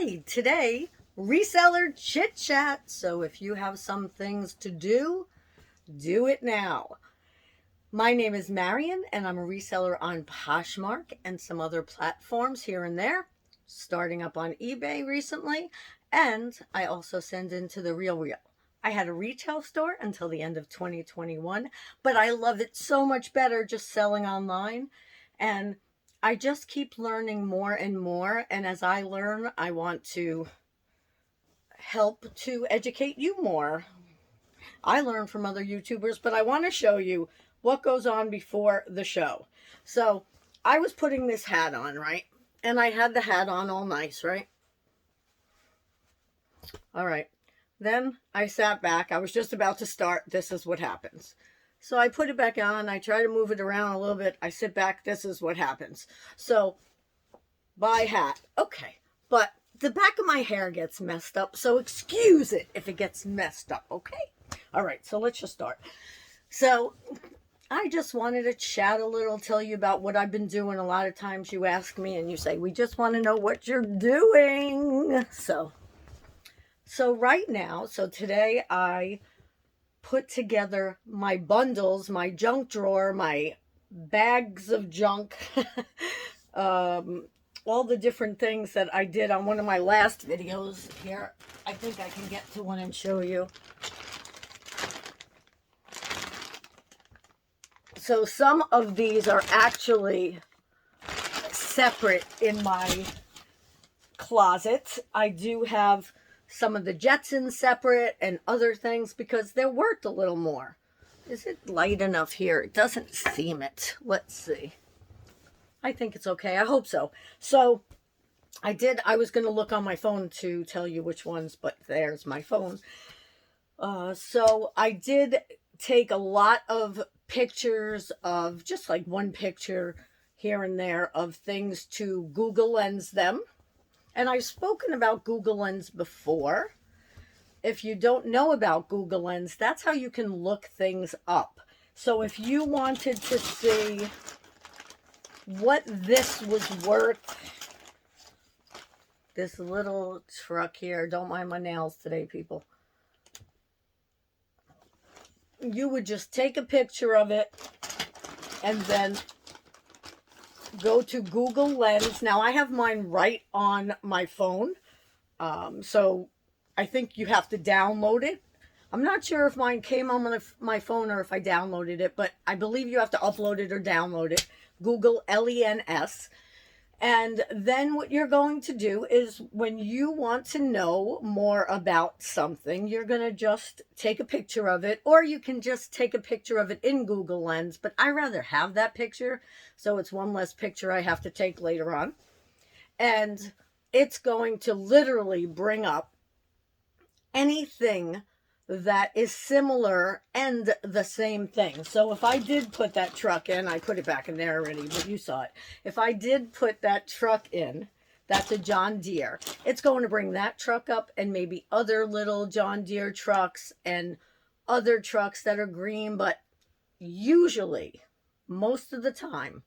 Alrighty, today, reseller chit chat. So if you have some things to do it now. My name is Marion and I'm a reseller on Poshmark and some other platforms here and there, starting up on eBay recently. And I also send into the Real. I had a retail store until the end of 2021, but I love it so much better just selling online. And I just keep learning more and more. And as I learn, I want to help to educate you more. I learn from other YouTubers, but I want to show you what goes on before the show. So I was putting this hat on, right? And I had the hat on all nice, right? All right. Then I sat back. I was just about to start. This is what happens. So I put it back on. I try to move it around a little bit. I sit back. This is what happens. So buy hat. Okay. But the back of my hair gets messed up. So excuse it if it gets messed up. Okay. All right. So let's just start. So I just wanted to chat a little, tell you about what I've been doing. A lot of times you ask me and you say, we just want to know what you're doing. So right now, today I put together my bundles, my junk drawer, my bags of junk, all the different things that I did on one of my last videos here. I think I can get to one and show you. So some of these are actually separate in my closet. I do have some of the Jetsons separate and other things because they're worth a little more. Is it light enough here? It doesn't seem it. Let's see. I think it's okay. I hope so. So I was going to look on my phone to tell you which ones, but there's my phone. So I did take a lot of pictures of just like one picture here and there of things to Google Lens them. And I've spoken about Google Lens before. If you don't know about Google Lens, that's how you can look things up. So if you wanted to see what this was worth, this little truck here, don't mind my nails today, people. You would just take a picture of it and then go to Google Lens. Now I have mine right on my phone. So I think you have to download it. I'm not sure if mine came on my phone or if I downloaded it, but I believe you have to upload it or download it. Google Lens. And then what you're going to do is when you want to know more about something, you're going to just take a picture of it, or you can just take a picture of it in Google Lens. But I rather have that picture, so it's one less picture I have to take later on. And it's going to literally bring up anything that is similar and the same thing. So if I did put that truck in, I put it back in there already, but you saw it. If I did put that truck in, that's a John Deere. It's going to bring that truck up and maybe other little John Deere trucks and other trucks that are green, but usually, most of the time,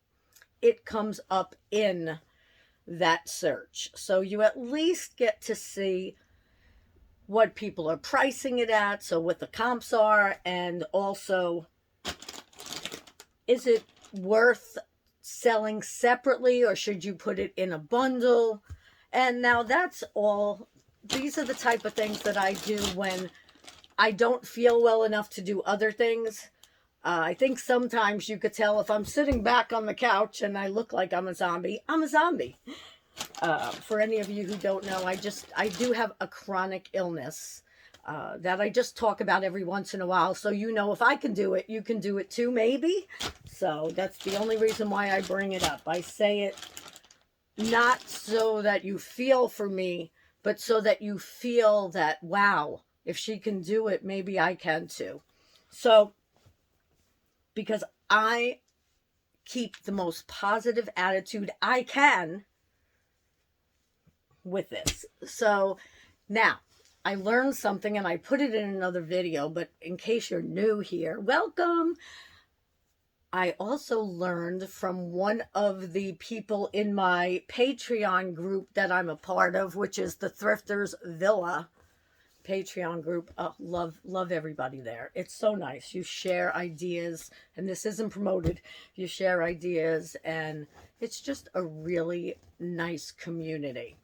it comes up in that search. So you at least get to see what people are pricing it at, so what the comps are, and also is it worth selling separately or should you put it in a bundle? And now that's all. These are the type of things that I do when I don't feel well enough to do other things. I think sometimes you could tell if I'm sitting back on the couch and I look like I'm a zombie, I'm a zombie. For any of you who don't know, I do have a chronic illness that I just talk about every once in a while. So, you know, if I can do it, you can do it too, maybe. So that's the only reason why I bring it up. I say it not so that you feel for me, but so that you feel that, wow, if she can do it, maybe I can too. So, because I keep the most positive attitude I can with this. So now I learned something and I put it in another video, but in case you're new here, welcome. I also learned from one of the people in my Patreon group that I'm a part of, which is the Thrifters Villa Patreon group. Love everybody there. It's so nice. You share ideas, and this isn't promoted. You share ideas, and it's just a really nice community.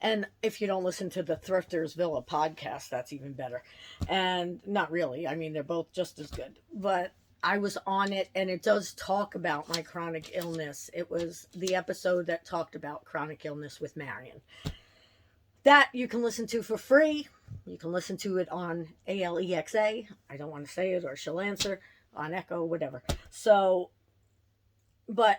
And if you don't listen to the Thrifters Villa podcast, that's even better. And not really. I mean, they're both just as good. But I was on it, and it does talk about my chronic illness. It was the episode that talked about chronic illness with Marion. That you can listen to for free. You can listen to it on Alexa. I don't want to say it or she'll answer, on Echo, whatever. So, but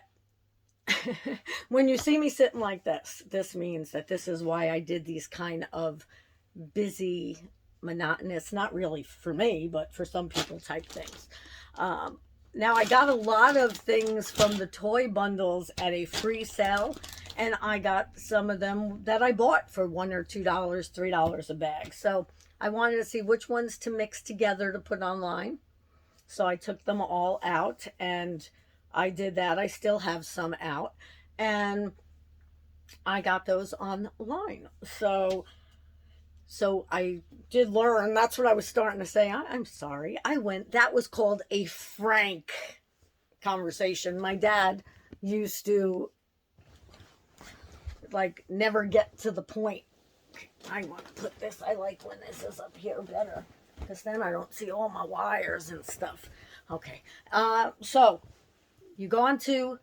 when you see me sitting like this means that this is why I did these kind of busy, monotonous, not really for me, but for some people type things. Now I got a lot of things from the toy bundles at a free sale. And I got some of them that I bought for $1 or $2, $3 a bag. So I wanted to see which ones to mix together to put online. So I took them all out and I did that. I still have some out. And I got those online. So I did learn. That's what I was starting to say. I'm sorry. That was called a frank conversation. My dad used to never get to the point. I want to put this, I like when this is up here better, because then I don't see all my wires and stuff. Okay, so you go onto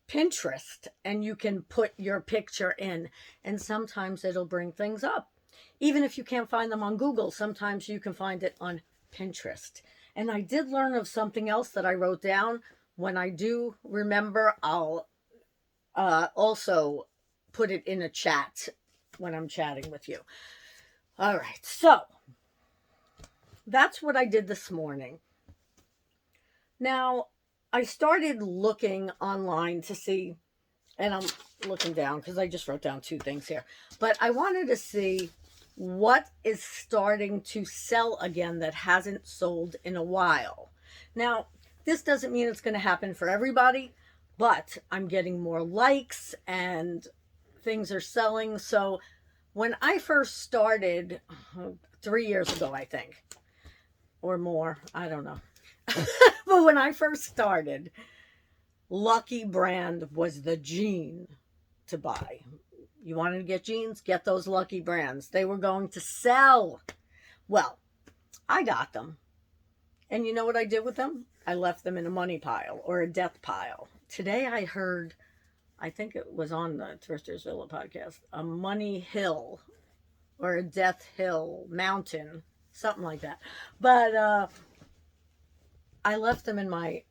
Pinterest and you can put your picture in, and sometimes it'll bring things up. Even if you can't find them on Google, sometimes you can find it on Pinterest. And I did learn of something else that I wrote down. When I do remember, I'll also put it in a chat when I'm chatting with you. All right, so that's what I did this morning. Now, I started looking online to see, and I'm looking down because I just wrote down 2 things here, but I wanted to see what is starting to sell again that hasn't sold in a while. Now, this doesn't mean it's going to happen for everybody, but I'm getting more likes and things are selling. So when I first started 3 years ago, I think, or more, I don't know. But when I first started, Lucky Brand was the jean to buy. You wanted to get jeans? Get those Lucky Brands. They were going to sell. Well, I got them. And you know what I did with them? I left them in a money pile or a death pile. Today I heard, I think it was on the Thrifters Villa podcast, a money hill or a death hill mountain, something like that. But I left them in my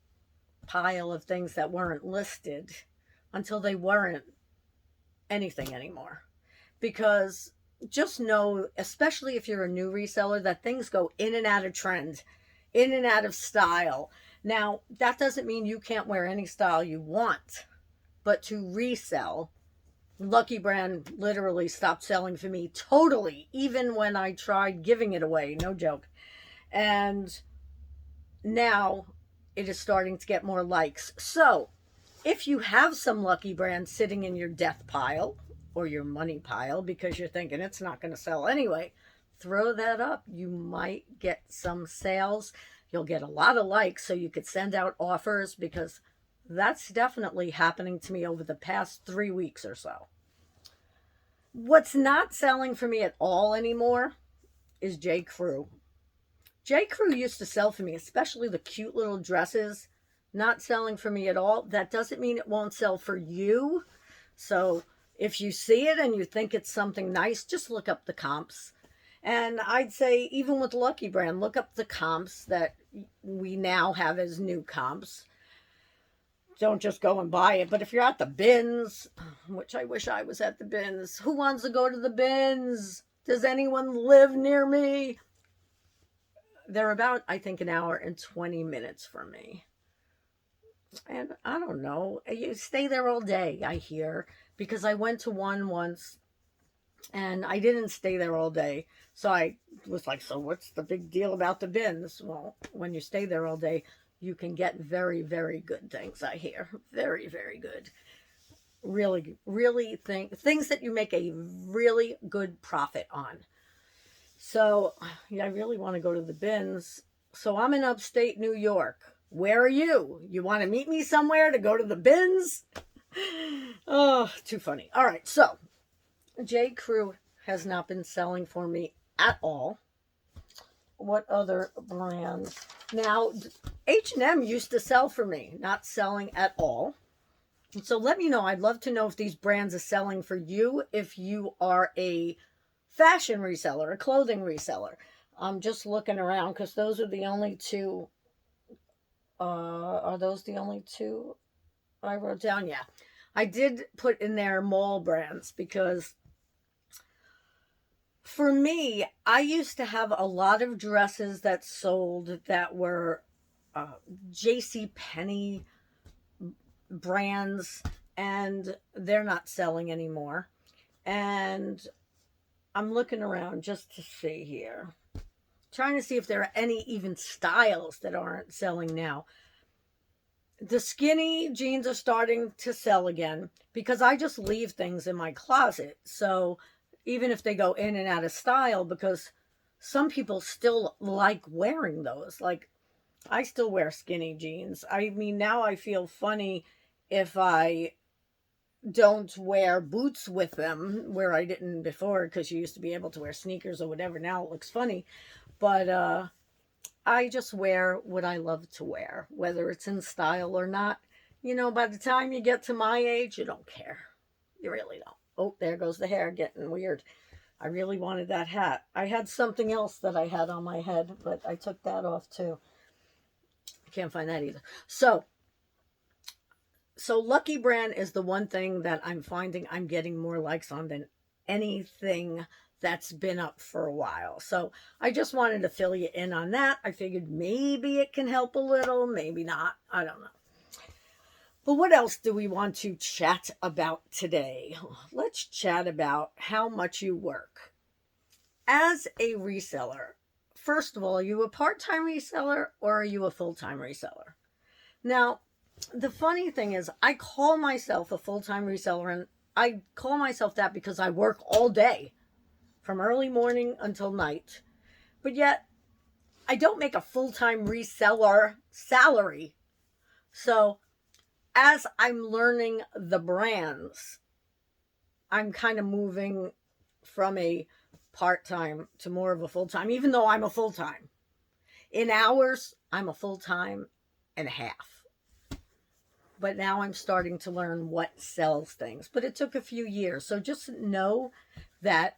pile of things that weren't listed until they weren't anything anymore. Because just know, especially if you're a new reseller, that things go in and out of trend, in and out of style. Now, that doesn't mean you can't wear any style you want, but to resell, Lucky Brand literally stopped selling for me totally, even when I tried giving it away, no joke. And now it is starting to get more likes. So if you have some Lucky Brand sitting in your death pile or your money pile because you're thinking it's not going to sell anyway, throw that up. You might get some sales. You'll get a lot of likes, so you could send out offers, because that's definitely happening to me over the past 3 weeks or so. What's not selling for me at all anymore is J. Crew. J. Crew used to sell for me, especially the cute little dresses. Not selling for me at all. That doesn't mean it won't sell for you. So if you see it and you think it's something nice, just look up the comps. And I'd say even with Lucky Brand, look up the comps that we now have as new comps. Don't just go and buy it. But if you're at the bins, which I wish I was at the bins. Who wants to go to the bins? Does anyone live near me? They're about, I think, 1 hour and 20 minutes from me. And I don't know. You stay there all day, I hear. Because I went to one once and I didn't stay there all day. So I was like, so what's the big deal about the bins? Well, when you stay there all day, you can get very, very good things, I hear. Very, very good. Really, really things that you make a really good profit on. So, yeah, I really want to go to the bins. So I'm in upstate New York. Where are you? You want to meet me somewhere to go to the bins? Oh, too funny. All right, so J. Crew has not been selling for me at all. What other brands? Now, H&M used to sell for me, not selling at all. So let me know. I'd love to know if these brands are selling for you, if you are a fashion reseller, a clothing reseller. I'm just looking around because those are the only two. Are those the only two I wrote down? Yeah. I did put in there mall brands because for me, I used to have a lot of dresses that sold that were J.C. Penney brands, and they're not selling anymore. And I'm looking around just to see here, trying to see if there are any even styles that aren't selling now. The skinny jeans are starting to sell again because I just leave things in my closet. So even if they go in and out of style, because some people still like wearing those. Like, I still wear skinny jeans. I mean, now I feel funny if I don't wear boots with them where I didn't before, because you used to be able to wear sneakers or whatever. Now it looks funny. But I just wear what I love to wear, whether it's in style or not. You know, by the time you get to my age, you don't care. You really don't. Oh, there goes the hair getting weird. I really wanted that hat. I had something else that I had on my head, but I took that off too. I can't find that either. So Lucky Brand is the one thing that I'm finding I'm getting more likes on than anything that's been up for a while. So I just wanted to fill you in on that. I figured maybe it can help a little, maybe not. I don't know. But what else do we want to chat about today? Let's chat about how much you work. As a reseller, first of all, are you a part-time reseller or are you a full-time reseller? Now, the funny thing is, I call myself a full-time reseller, and I call myself that because I work all day from early morning until night. But yet, I don't make a full-time reseller salary. So as I'm learning the brands, I'm kind of moving from a part-time to more of a full-time, even though I'm a full-time. In hours, I'm a full-time and a half. But now I'm starting to learn what sells things. But it took a few years. So just know that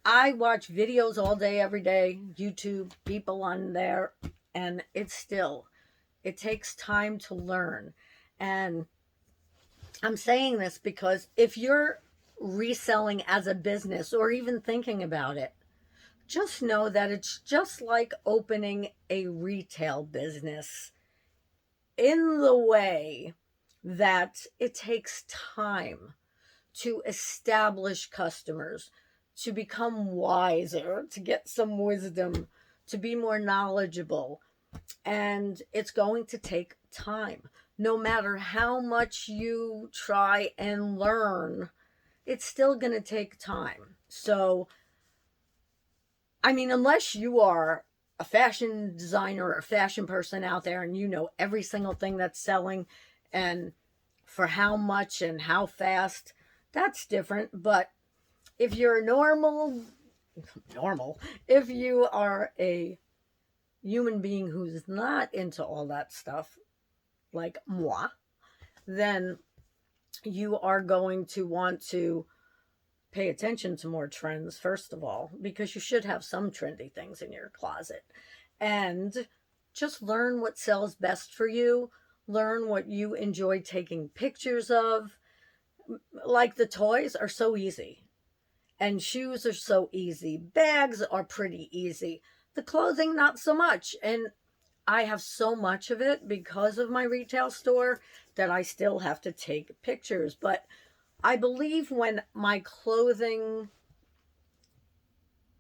I watch videos all day, every day, YouTube, people on there, and it takes time to learn. And I'm saying this because if you're reselling as a business or even thinking about it, just know that it's just like opening a retail business in the way that it takes time to establish customers, to become wiser, to get some wisdom, to be more knowledgeable. And it's going to take time. No matter how much you try and learn, it's still going to take time. So, I mean, unless you are a fashion designer or a fashion person out there and you know every single thing that's selling and for how much and how fast, that's different. But if you're normal, if you are a human being who's not into all that stuff, like moi, then you are going to want to pay attention to more trends, first of all, because you should have some trendy things in your closet. And just learn what sells best for you. Learn what you enjoy taking pictures of. Like, the toys are so easy. And shoes are so easy. Bags are pretty easy. The clothing, not so much. And I have so much of it because of my retail store that I still have to take pictures. But I believe when my clothing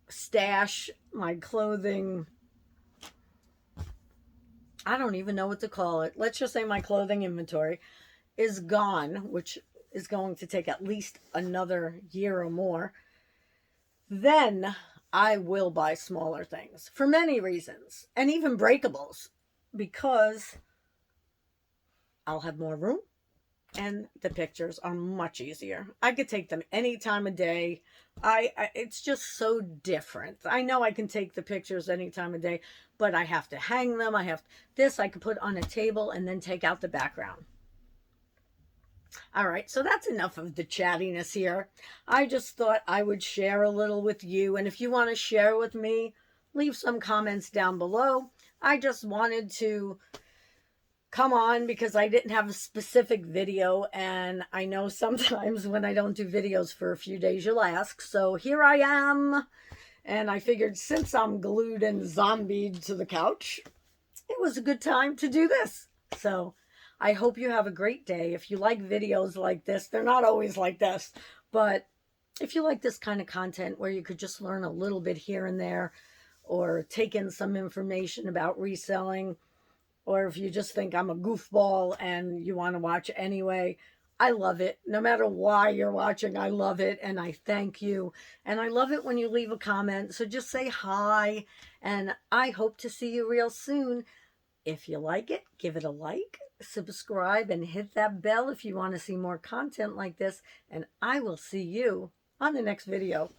stash, my clothing I don't even know what to call it. Let's just say my clothing inventory is gone, which is going to take at least another year or more, then I will buy smaller things for many reasons, and even breakables, because I'll have more room and the pictures are much easier. I could take them any time of day. It's just so different. I know I can take the pictures any time of day, but I have to hang them. I have this I could put on a table and then take out the background. All right, so that's enough of the chattiness here. I just thought I would share a little with you, and if you want to share with me, leave some comments down below. I just wanted to come on because I didn't have a specific video, and I know sometimes when I don't do videos for a few days you'll ask, so here I am. And I figured since I'm glued and zombied to the couch, it was a good time to do this. So I hope you have a great day. If you like videos like this, they're not always like this, but if you like this kind of content where you could just learn a little bit here and there, or take in some information about reselling, or if you just think I'm a goofball and you want to watch anyway, I love it. No matter why you're watching, I love it, and I thank you. And I love it when you leave a comment, so just say hi, and I hope to see you real soon. If you like it, give it a like, subscribe, and hit that bell if you want to see more content like this, and I will see you on the next video.